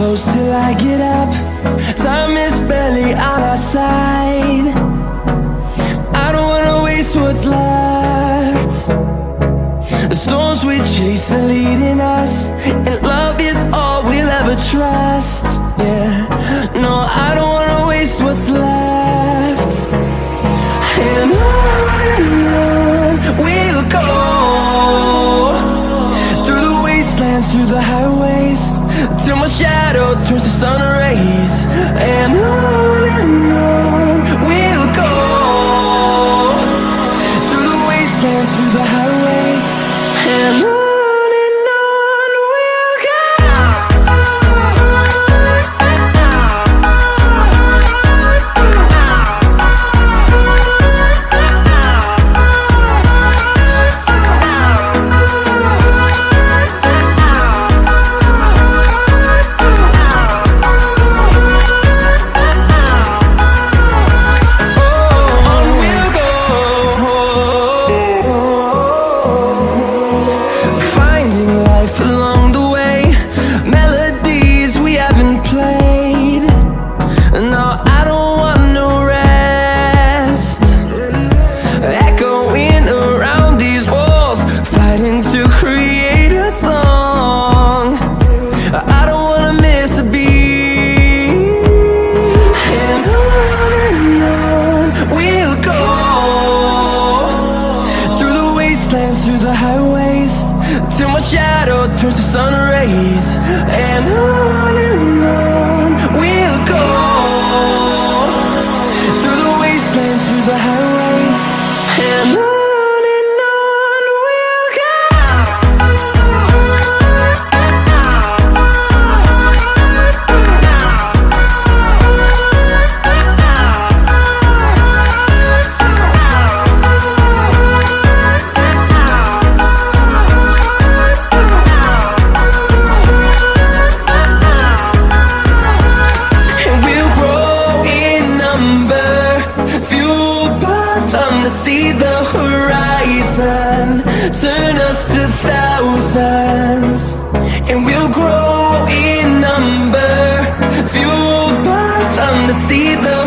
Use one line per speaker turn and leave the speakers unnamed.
close till I get up. Time is barely on our side. I don't wanna waste what's left. The storms we chase are leading us, and love is all we'll ever trust. Yeah, no, I don't wanna waste what's left. And on we'll go, through the wastelands, through the highways, till my shadow turns to sun rays. And on we'll go, through the wastelands, through the highways, and on. Through the highways, till my shadow turns to sun rays. And on we'll go, through the wastelands, through the highways, and on. See the horizon, turn us to thousands, and we'll grow in number, fueled by them to see the